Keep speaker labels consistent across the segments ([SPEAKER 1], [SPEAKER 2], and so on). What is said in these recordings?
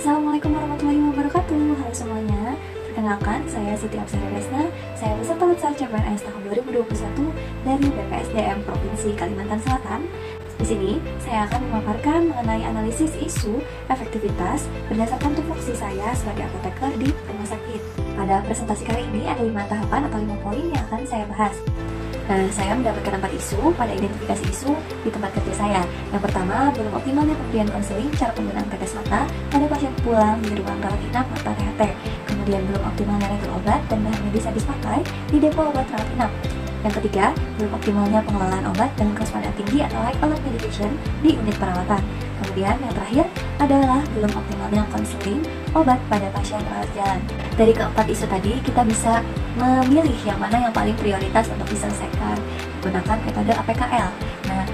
[SPEAKER 1] Assalamualaikum warahmatullahi wabarakatuh. Halo semuanya. Perkenalkan, saya Siti Apsara Resna. Saya peserta Latsar CPNS tahun 2021 dari BPSDM Provinsi Kalimantan Selatan. Di sini, saya akan memaparkan mengenai analisis isu efektivitas berdasarkan tupoksi saya sebagai apoteker di rumah sakit. Pada presentasi kali ini ada 5 tahapan atau 5 poin yang akan saya bahas. Nah, saya mendapatkan 4 isu pada identifikasi isu di tempat kerja saya. Yang pertama, belum optimalnya pemberian konseling cara penggunaan tetes mata pada pasien pulang di ruang rawat inap mata THT. Kemudian belum optimalnya retur obat dan bahan medis habis pakai di depo obat rawat inap. Yang ketiga, belum optimalnya pengelolaan obat dengan kewaspadaan tinggi atau high alert medication di unit perawatan. Kemudian yang terakhir adalah belum optimalnya konseling obat pada pasien rawat jalan. Dari keempat isu tadi, kita bisa memilih yang mana yang paling prioritas untuk diselesaikan menggunakan metode APKL. Nah,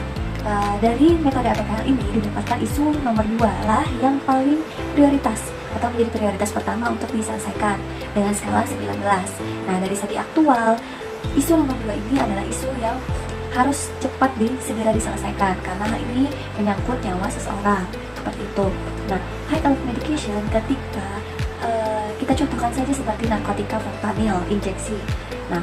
[SPEAKER 1] dari metode APKL ini didapatkan isu nomor 2 lah yang paling prioritas atau menjadi prioritas pertama untuk diselesaikan dengan skala 19. Nah, dari segi aktual, isu nomor 2 ini adalah isu yang harus cepat segera diselesaikan karena hal ini menyangkut nyawa seseorang seperti itu. Nah, high alert medication ketika kita contohkan saja seperti narkotika fentanyl injeksi. Nah,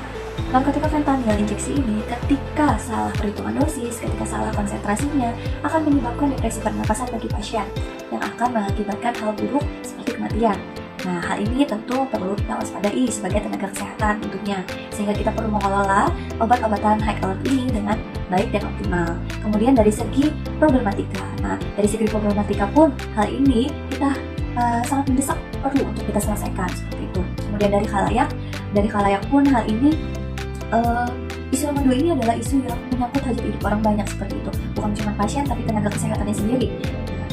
[SPEAKER 1] narkotika fentanyl injeksi ini ketika salah perhitungan dosis, ketika salah konsentrasinya akan menyebabkan depresi pernapasan bagi pasien yang akan mengakibatkan hal buruk seperti kematian. Nah, hal ini tentu perlu kita waspadai sebagai tenaga kesehatan tentunya, sehingga kita perlu mengelola obat-obatan high alert ini dengan baik dan optimal. Kemudian dari segi problematika, dari segi problematika pun hal ini kita sangat mendesak perlu untuk kita selesaikan seperti itu. Kemudian dari khalayak pun hal ini isu nomor 2 ini adalah isu yang menyangkut hajat hidup orang banyak seperti itu, bukan cuma pasien tapi tenaga kesehatannya sendiri.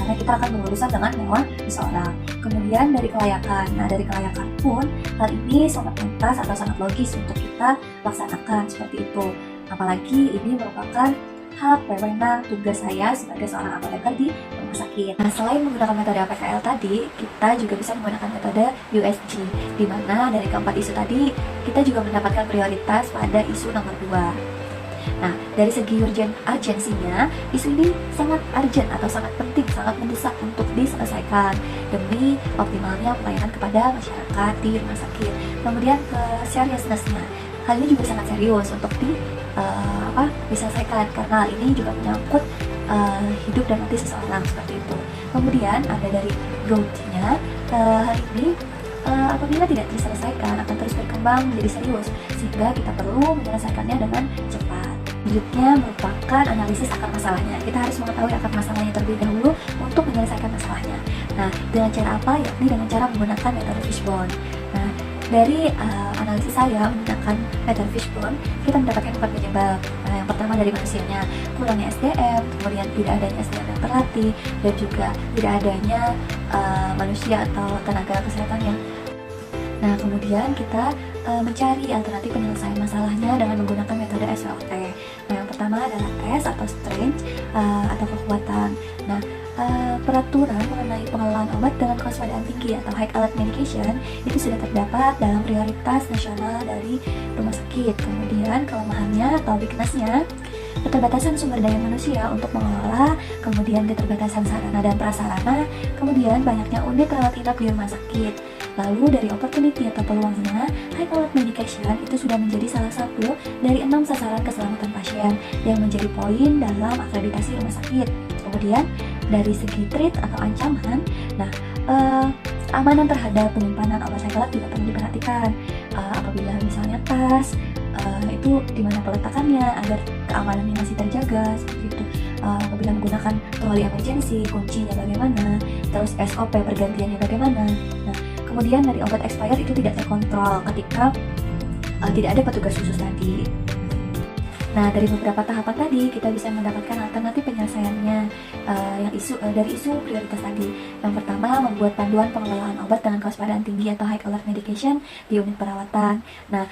[SPEAKER 1] Karena kita akan berurusan dengan nyawa seseorang. Kemudian dari kelayakan, dari kelayakan pun hal ini sangat tuntas atau sangat logis untuk kita laksanakan seperti itu. Apalagi ini merupakan hak wewenang tugas saya sebagai seorang apoteker di rumah sakit. Nah, selain menggunakan metode APKL tadi, kita juga bisa menggunakan metode USG, di mana dari keempat isu tadi kita juga mendapatkan prioritas pada isu nomor 2. Nah, dari segi urgensinya, isu ini sangat urgent atau sangat penting, sangat mendesak untuk diselesaikan demi optimalnya pelayanan kepada masyarakat di rumah sakit. Kemudian ke seriousness-nya, hal ini juga sangat serius untuk diselesaikan karena hal ini juga menyangkut hidup dan mati seseorang seperti itu. Kemudian ada dari growth-nya, hal ini apabila tidak diselesaikan akan terus berkembang menjadi serius sehingga kita perlu menyelesaikannya dengan cepat. Selanjutnya merupakan analisis akar masalahnya. Kita harus mengetahui akar masalahnya terlebih dahulu untuk menyelesaikan masalahnya. Nah, dengan cara apa? Yakni dengan cara menggunakan metode fishbone. Nah, dari analisis saya menggunakan metode fishbone, kita mendapatkan 4 penyebab. Nah, yang pertama dari manusianya, kurangnya SDM, kemudian tidak adanya SDM yang terlatih, dan juga tidak adanya manusia atau tenaga kesehatan yang. Nah, kemudian kita mencari alternatif penyelesaian masalahnya dengan menggunakan metode SWOT. Nah, yang pertama adalah S atau strength atau kekuatan. Nah, peraturan mengenai pengelolaan obat dengan kewaspadaan tinggi atau high alert medication itu sudah terdapat dalam prioritas nasional dari rumah sakit. Kemudian kelemahannya atau weakness-nya, keterbatasan sumber daya manusia untuk mengelola, kemudian keterbatasan sarana dan prasarana, kemudian banyaknya unit rawat inap di rumah sakit. Lalu dari opportunity atau peluangnya, high alert medication itu sudah menjadi salah satu dari 6 sasaran keselamatan pasien yang menjadi poin dalam akreditasi rumah sakit. Kemudian dari segi threat atau ancaman, keamanan terhadap penyimpanan obat high alert juga perlu diperhatikan. Apabila misalnya tas itu di mana peletakannya agar keamanannya masih terjaga seperti itu. Apabila menggunakan troli emergency, kuncinya bagaimana, terus SOP pergantiannya bagaimana. Nah, kemudian dari obat expired itu tidak terkontrol ketika tidak ada petugas khusus tadi. Nah, dari beberapa tahapan tadi kita bisa mendapatkan alternatif penyelesaiannya dari isu prioritas tadi. Yang pertama, membuat panduan pengelolaan obat dengan kewaspadaan tinggi atau high alert medication di unit perawatan. Nah,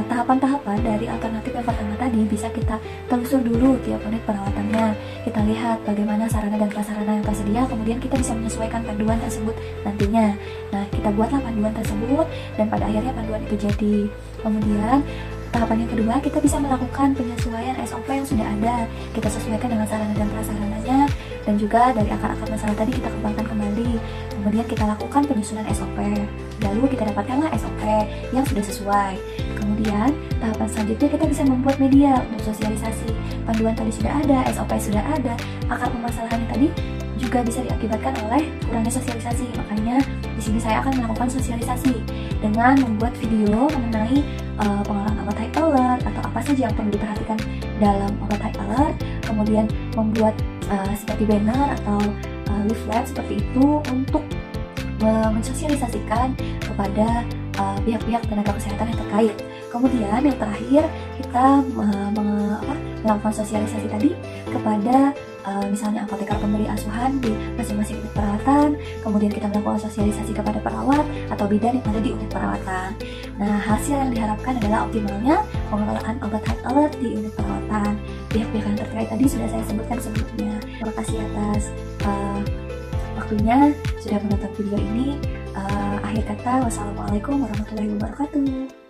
[SPEAKER 1] tahapan-tahapan dari alternatif yang pertama tadi bisa kita telusur dulu tiap unit perawatannya. Kita lihat bagaimana sarana dan prasarana yang tersedia, kemudian kita bisa menyesuaikan panduan tersebut nantinya. Nah, kita buatlah panduan tersebut dan pada akhirnya panduan itu jadi. Kemudian tahapan yang kedua, kita bisa melakukan penyesuaian SOP yang sudah ada. Kita sesuaikan dengan sarana dan prasarananya, dan juga dari akar-akar masalah tadi kita kembangkan kembali. Kemudian kita lakukan penyusunan SOP. Lalu kita dapatkanlah SOP yang sudah sesuai. Kemudian tahapan selanjutnya kita bisa membuat media untuk sosialisasi. Panduan tadi sudah ada, SOP sudah ada, akar permasalahan tadi juga bisa diakibatkan oleh kurangnya sosialisasi. Makanya di sini saya akan melakukan sosialisasi dengan membuat video mengenai pengalaman obat high alert atau apa saja yang perlu diperhatikan dalam obat high alert. Kemudian membuat seperti banner atau leaflet seperti itu untuk mensosialisasikan kepada pihak-pihak tenaga kesehatan yang terkait. Kemudian yang terakhir kita melakukan sosialisasi tadi kepada misalnya apoteker pemberi asuhan di masing-masing unit perawatan. Kemudian kita melakukan sosialisasi kepada perawat atau bidan yang ada di unit perawatan. Nah, hasil yang diharapkan adalah optimalnya pengelolaan obat high alert di unit perawatan. Pihak-pihak yang terkait tadi sudah saya sebutkan sebelumnya. Terima kasih atas waktunya sudah menonton video ini. Akhir kata, wassalamualaikum warahmatullahi wabarakatuh.